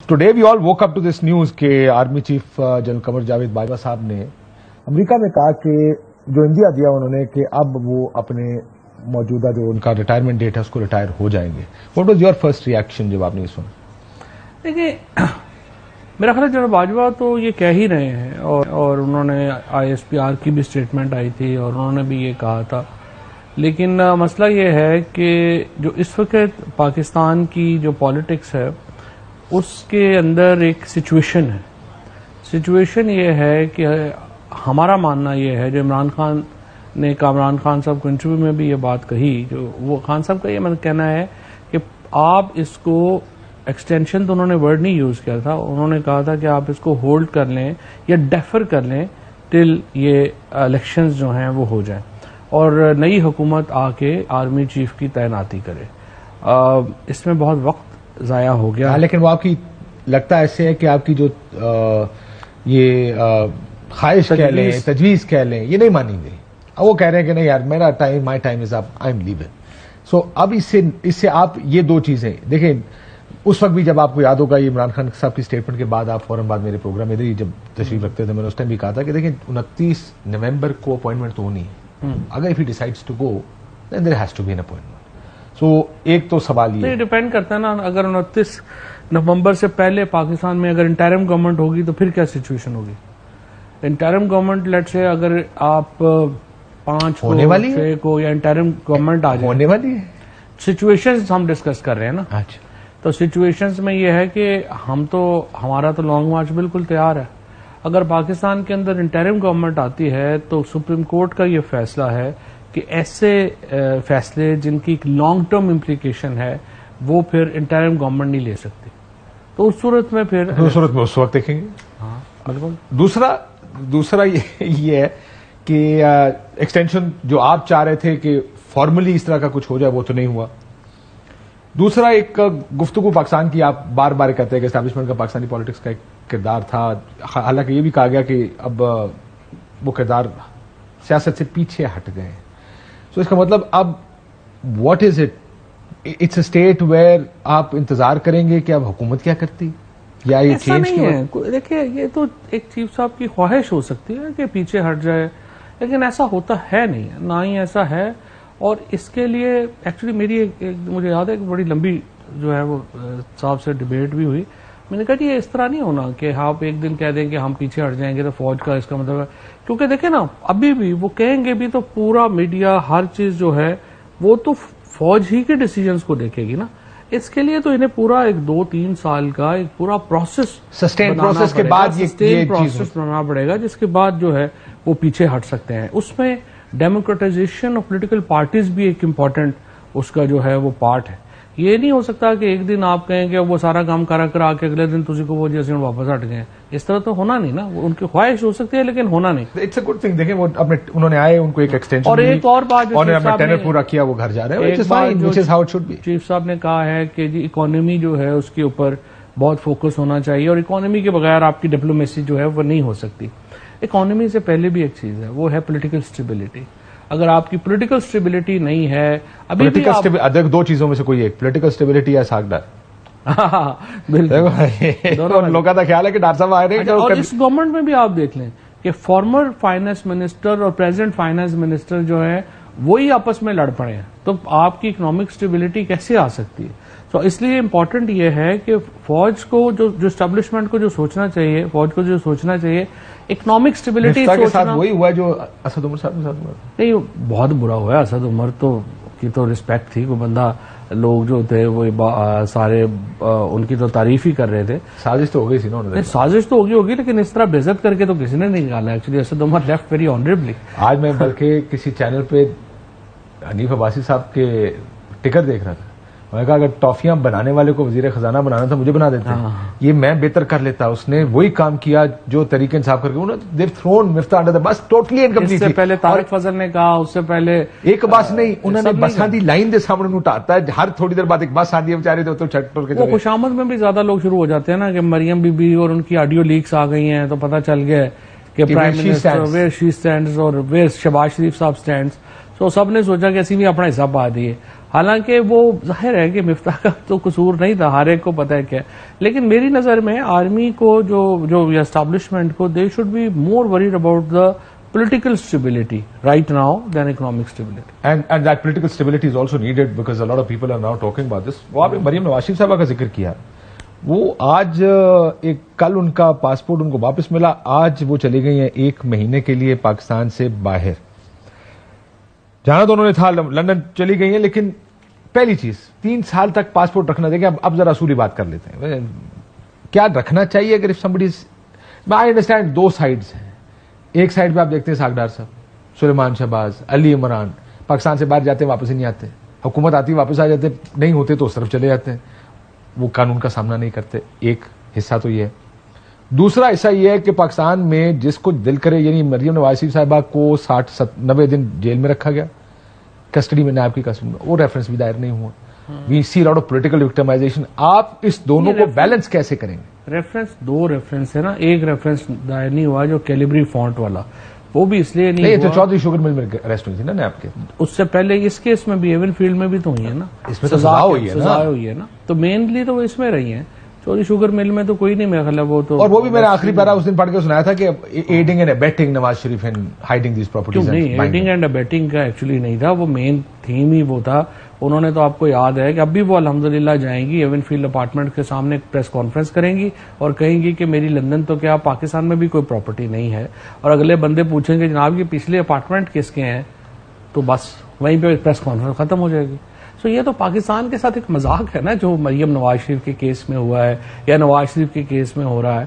today we all woke up to this news کہ army chief general Qamar Javed Bajwa صاحب نے امریکہ میں کہا کہ جو انڈیا دیا انہوں نے کہ اب وہ اپنے موجودہ جو ان کا ریٹائرمنٹ ڈیٹ ہے اس کو ریٹائر ہو جائیں گے. What was your first reaction جب آپ نے یہ سنا؟ دیکھیے میرا خیال ہے جنرل باجوہ تو یہ کہہ ہی رہے ہیں اور انہوں نے ISPR کی بھی اسٹیٹمنٹ آئی تھی اور انہوں نے بھی یہ کہا تھا. لیکن مسئلہ یہ ہے کہ جو اس وقت پاکستان کی جو پالیٹکس ہے اس کے اندر ایک سچویشن ہے. سچویشن یہ ہے کہ ہمارا ماننا یہ ہے جو عمران خان نے کامران خان صاحب کو انٹرویو میں بھی یہ بات کہی, جو وہ خان صاحب کا یہ کہنا ہے کہ آپ اس کو ایکسٹینشن تو انہوں نے ورڈ نہیں یوز کیا تھا, انہوں نے کہا تھا کہ آپ اس کو ہولڈ کر لیں یا ڈیفر کر لیں ٹل یہ الیکشنز جو ہیں وہ ہو جائیں اور نئی حکومت آ کے آرمی چیف کی تعیناتی کرے. اس میں بہت وقت ضائع ہو گیا. لیکن وہ آپ کی لگتا ایسے ہے کہ آپ کی جو یہ خواہش کہہ لیں, تجویز کہہ لیں, یہ نہیں مانی گئی. وہ کہہ رہے ہیں کہ نہیں یار میرا time, my time is up, I am leaving. So اب اس سے آپ یہ دو چیزیں دیکھیں. اس وقت بھی جب آپ کو یاد ہوگا یہ عمران خان صاحب کی اسٹیٹمنٹ کے بعد آپ فوراً بعد میرے پروگرام ادھر ہی جب تشریف رکھتے تھے میں نے اس ٹائم بھی کہا تھا کہ دیکھیں 29 نومبر کو اپوائنٹمنٹ تو ہونی ہے. اگر if he decides to go then there has to be an appointment. So ایک تو سوال یہ ڈیپینڈ کرتا ہے نا, اگر 29 نومبر سے پہلے پاکستان میں اگر انٹرم گورنمنٹ ہوگی تو پھر کیا سچویشن ہوگی. انٹرم گورنمنٹ لیٹ سے اگر آپ 5 کو یا انٹرم گورنمنٹ آ جائے ہونے والی ہے. سچویشنز ہم ڈسکس کر رہے ہیں نا. اچھا تو سچویشنز میں یہ ہے کہ ہمارا تو لانگ مارچ بالکل تیار ہے. اگر پاکستان کے اندر انٹرم گورنمنٹ آتی ہے تو سپریم کورٹ کا یہ فیصلہ ہے کہ ایسے فیصلے جن کی ایک لانگ ٹرم امپلیکیشن ہے وہ پھر انٹرم گورنمنٹ نہیں لے سکتی. تو اس صورت میں اس وقت دیکھیں گے. ہاں بالکل. دوسرا یہ ہے کہ ایکسٹینشن جو آپ چاہ رہے تھے کہ فارملی اس طرح کا کچھ ہو جائے وہ تو نہیں ہوا. دوسرا ایک گفتگو پاکستان کی آپ بار بار کہتے ہیں کہ اسٹیبلشمنٹ کا پاکستانی پالیٹکس کا ایک کردار تھا. حالانکہ یہ بھی کہا گیا کہ اب وہ کردار سیاست سے پیچھے ہٹ گئے ہیں. سو اس کا مطلب اب what is it? It's a state where آپ انتظار کریں گے کہ اب حکومت کیا کرتی یا یہ ایسا نہیں ہے. دیکھیے یہ تو ایک چیف صاحب کی خواہش ہو سکتی ہے کہ پیچھے ہٹ جائے, لیکن ایسا ہوتا ہے نہیں, نہ ہی ایسا ہے. اور اس کے لیے ایکچولی میری مجھے یاد ہے ایک بڑی لمبی جو ہے وہ صاحب سے ڈبیٹ بھی ہوئی. میں نے کہا کہ یہ اس طرح نہیں ہونا کہ آپ ایک دن کہہ دیں کہ ہم پیچھے ہٹ جائیں گے تو فوج کا اس کا مطلب ہے, کیونکہ دیکھیں نا ابھی بھی وہ کہیں گے بھی تو پورا میڈیا ہر چیز جو ہے وہ تو فوج ہی کے ڈیسیجنز کو دیکھے گی نا. اس کے لیے تو انہیں پورا ایک 2-3 سال کا ایک پورا پروسیس پروسیس کے بعد پروسیس بنانا پڑے گا جس کے بعد جو ہے وہ پیچھے ہٹ سکتے ہیں. اس میں ڈیموکریٹائزیشن آف پولیٹیکل پارٹیز بھی ایک امپورٹنٹ اس کا جو ہے وہ پارٹ ہے. یہ نہیں ہو سکتا کہ ایک دن آپ کہیں کہ وہ سارا کام کرا کے اگلے دن تجھے کو وہ جیسے واپس ہٹ گئے. اس طرح تو ہونا نہیں نا. ان کی خواہش ہو سکتی ہے لیکن ہونا نہیں. It's a good thing. دیکھیں وہ انہوں نے آئے, ان کو ایک ایکسٹینشن اور ایک اور بات پورا کیا, وہ گھر جا رہے ہیں. چیف صاحب نے کہا ہے کہ جی اکانومی جو ہے اس کے اوپر بہت فوکس ہونا چاہیے اور اکانومی کے بغیر آپ کی ڈپلومیسی جو ہے وہ نہیں ہو سکتی. اکانومی سے پہلے بھی ایک چیز ہے, وہ ہے پولیٹیکل اسٹیبلٹی. اگر آپ کی پولیٹیکل اسٹیبلٹی نہیں ہے, ابھی بھی 2 چیزوں میں سے کوئی ایک پولیٹیکل اسٹیبلٹی یا ساکھ بالکل لوگوں کا خیال ہے کہ ڈاکٹر صاحب آ رہے ہیں. اور اس گورنمنٹ میں بھی آپ دیکھ لیں کہ فارمر فائنانس منسٹر اور پریزنٹ فائنانس منسٹر جو ہے وہی آپس میں لڑ پڑے ہیں, تو آپ کی اکنامک اسٹیبلٹی کیسے آ سکتی ہے. تو اس لیے امپورٹنٹ یہ ہے کہ فوج کو جو اسٹیبلشمنٹ کو جو سوچنا چاہیے, فوج کو جو سوچنا چاہیے اکنامک اسٹیبلٹی کے ساتھ وہی ہوا جو اسد عمر صاحب کے ساتھ ہوا. نہیں بہت برا ہوا ہے. اسد عمر کی تو رسپیکٹ تھی, کوئی بندہ لوگ جو تھے وہ سارے ان کی تو تعریف ہی کر رہے تھے. سازش تو ہو گئی تھی نا. سازش تو ہوگی لیکن اس طرح بےعزت کر کے تو کسی نے نہیں نکالا. Actually Asad Umar left very آنریبلی. آج میں بلکہ کسی چینل پہ حنیف عباسی صاحب کے ٹکٹ دیکھ رہا تھا, میں نے کہا اگر ٹافیاں بنانے والے کو وزیر خزانہ بنانا تھا مجھے بنا دیتے, یہ میں بہتر کر لیتا. اس نے وہی کام کیا جو طریقے انصاف کر کے they've thrown Miftah under the bus totally and completely. اس سے پہلے طارق فضل نے کہا, اس سے پہلے ایک بس نہیں, انہوں نے بس آدھی لائن دے سامنے اٹھاتا ہے, ہر تھوڑی دیر بعد ایک بس آدھی ہے بیچارے تو چھٹ ٹور کے خوشامد میں بھی زیادہ لوگ شروع ہو جاتے ہیں نا کہ مریم بی بی اور ان کی آڈیو لیکس آ گئی ہیں تو پتہ چل گیا کہ prime minister where she stands اور ویئر شہباز شریف صاحب اسٹینڈز. تو سب نے سوچا کہ اسی بھی اپنا حصہ پا دیے. حالانکہ وہ ظاہر ہے کہ مفتاح کا تو قصور نہیں تھا، ہر ایک کو پتہ ہے کیا، لیکن میری نظر میں آرمی کو جو اسٹیبلشمنٹ کو they should be more worried about the political stability right now than economic stability. And that political stability is also needed because a lot of people are now talking about this. وہ آپ نے مریم نواز شریف صاحبہ کا ذکر کیا، وہ آج ایک کل ان کا پاسپورٹ ان کو واپس ملا، آج وہ چلی گئی ہیں 1 مہینے کے لیے پاکستان سے باہر. جانا تو انہوں نے تھا، لندن چلی گئی ہیں، لیکن پہلی چیز 3 سال تک پاسپورٹ رکھنا دیکھیں. اب ذرا اصولی بات کر لیتے ہیں، کیا رکھنا چاہیے اگر somebody is، I understand 2 sides ہیں. ایک سائڈ پہ آپ دیکھتے ہیں ساگڈار صاحب، سلیمان شہباز، علی عمران، پاکستان سے باہر جاتے ہیں واپس ہی نہیں آتے، حکومت آتی واپس آ جاتے، نہیں ہوتے تو اس طرف چلے جاتے ہیں، وہ قانون کا سامنا نہیں کرتے. ایک حصہ تو یہ ہے. دوسرا حصہ یہ ہے کہ پاکستان میں جس کو دل کرے، یعنی مریم نواز شریف صاحبہ کو 60-90 دن جیل میں رکھا گیا، کسٹڈی میں، نیب کی کسٹڈی میں، وہ ریفرنس بھی دائر نہیں ہوا. وی سی لاٹ آف پولیٹیکل وکٹمائزیشن. آپ اس دونوں کو بیلنس کیسے کریں گے؟ دو ریفرنس ہے نا، ایک ریفرنس دائر نہیں ہوا جو کیلیبری فونٹ والا، وہ بھی اس لیے نہیں ہوا. چودھری شوگر مل میں اریسٹ ہوئی تھی نا نیب کے، اس سے پہلے اس کیس میں بھی ایون فیلڈ میں بھی تو ہوئی ہے نا، اس میں تو سزا ہوئی ہے نا. تو مینلی تو وہ اس میں رہی ہیں. چودھری شوگر مل میں تو کوئی نہیں میرا خیال ہے وہ تو. اور وہ بھی میں نے آخری پیرا اس دن پڑھ کے سنایا تھا کہ aiding and abetting Nawaz Sharif and hiding these properties. نہیں، ایڈنگ اینڈ ابیٹنگ کا ایکچولی نہیں تھا، وہ مین تھیم ہی وہ تھا. انہوں نے تو آپ کو یاد ہے کہ اب بھی وہ الحمدللہ جائیں گی ایون فیلڈ اپارٹمنٹ کے سامنے ایک پریس کانفرنس کریں گی اور کہیں گی کہ میری لندن تو کیا پاکستان میں بھی کوئی پراپرٹی نہیں ہے. اور اگلے بندے پوچھیں گے جناب یہ پچھلے اپارٹمنٹ کس کے ہیں، تو بس وہیں پہ پریس کانفرنس ختم ہو جائے گی. سو یہ تو پاکستان کے ساتھ ایک مذاق ہے نا جو مریم نواز شریف کے کیس میں ہوا ہے یا نواز شریف کے کیس میں ہو رہا ہے.